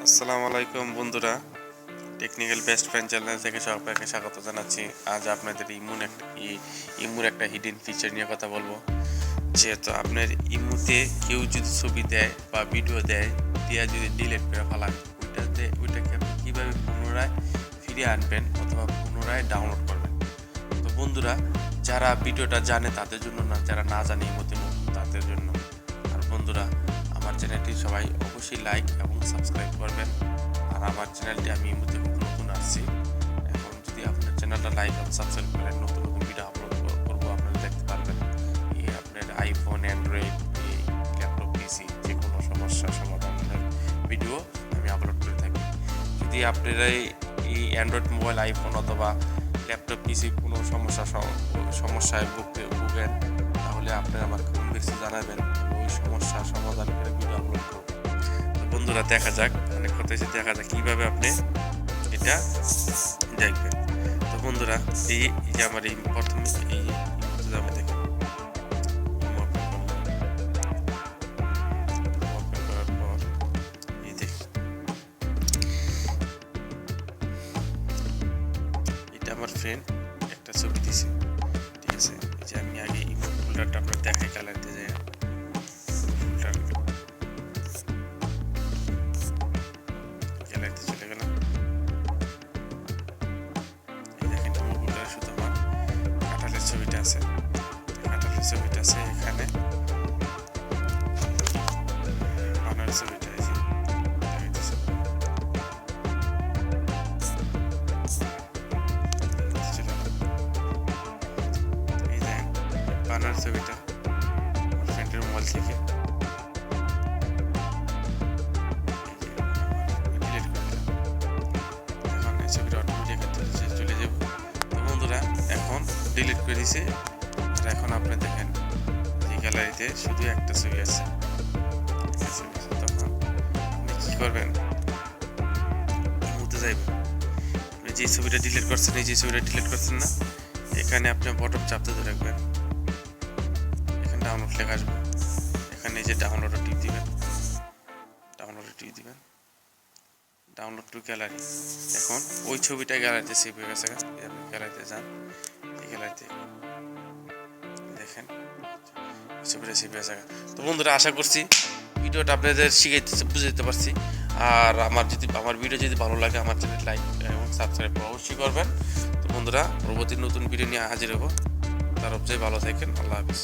আসসালামু আলাইকুম বন্ধুরা, টেকনিক্যাল বেস্ট ফ্রেন্ড চ্যানেল থেকে সবাইকে স্বাগত জানাচ্ছি। আজ আপনাদের ইমুর একটা হিডেন ফিচার নিয়ে কথা বলবো। যেহেতু আপনার ইমুতে কেউ যদি ছবি দেয় বা ভিডিও দেয়, দিয়ে যদি ডিলিট করে ফেলান, ওইটাকে আপনি কীভাবে পুনরায় ফিরিয়ে আনবেন অথবা পুনরায় ডাউনলোড করবেন। তো বন্ধুরা, যারা ভিডিওটা জানে তাদের জন্য না, যারা না জানে ইমুতে নতুন তাদের জন্য। আর বন্ধুরা, আমার চ্যানেলটি সবাই অবশ্যই লাইক এবং সাবস্ক্রাইব করবেন। আর আমার চ্যানেলটি আমি এই মুহূর্তে খুব নতুন আসছি। এখন যদি আপনার চ্যানেলটা লাইক এবং সাবস্ক্রাইব করেন, নতুন নতুন ভিডিও আপলোড করবো, আপনারা দেখতে পারবেন। এই আপনার আইফোন, অ্যান্ড্রয়েড, ল্যাপটপ, পিসি যে কোনো সমস্যার সমাধানের ভিডিও আমি আপলোড করে থাকি। যদি আপনারা এই অ্যান্ড্রয়েড মোবাইল, আইফোন অথবা ল্যাপটপ, পিসি কোনো সমস্যায় ভুগেন, তাহলে আপনারা আমার কমেন্ট বক্সে জানাবেন, ওই সমস্যার সমাধান করে ভিডিও আপলোড করব। তো বন্ধুরা, দেখা যাক, অনেক কথা এসে দেখা যাক কীভাবে আপনি এটা দেখবেন। তো বন্ধুরা, এই যে আমার এই প্রথমে এই আমি দেখেন করার পর এই দেখেন এটা আমার ফ্রেন্ড একটা ছবি দিছে, ঠিক আছে। এই যে আমি আগে ইমোট ফোল্ডারটা আপনার দেখাই, কালার দিয়ে যায় ফোল্ডার গ্যালারিতে চলে গেলাম। এই দেখেন ইমোট ফোল্ডারে শুধু আমার কাঁঠালের ছবিটা আছে, এখানে বানরের ছবিটা আছে, এই দেখেন বানরের ছবিটা আমার ফ্রেন্ডের মোবাইল থেকে ডিলিট করে দিলাম। এখন এই ছবিটা অটোমেটিক চলে যাব। তো বন্ধুরা, এখন ডিলিট করে দিয়েছি। আর এখন আপনি দেখেন এই গ্যালারিতে শুধু একটা ছবি আছে। তখন আপনি কি করবেন, মুতে যাইবেন। আপনি যে ছবিটা ডিলিট করছেন, না, এখানে আপনি বটম চাপ দিয়ে রাখবেন। এখানে ডাউনলোড লেখা আসবে, এখানে যে ডাউনলোড টিপ দিবেন, ডাউনলোড টু গ্যালারি। এখন ওই ছবিটা গ্যালারিতে সেভ হয়ে গেছে। আপনি গ্যালারিতে যান, এই গ্যালারিতে দেখেন ছবিটা সেভ হয়ে গেছে। তো বন্ধুরা, আশা করছি ভিডিওটা আপনাদের বুঝাইতে পারছি। আর আমার ভিডিও যদি ভালো লাগে, আমার চ্যানেল লাইক এবং সাবস্ক্রাইব অবশ্যই করবেন। তো বন্ধুরা, পরবর্তী নতুন ভিডিও নিয়ে হাজির হবো। তার অবশ্যই ভালো থাকেন। আল্লাহ হাফিজ।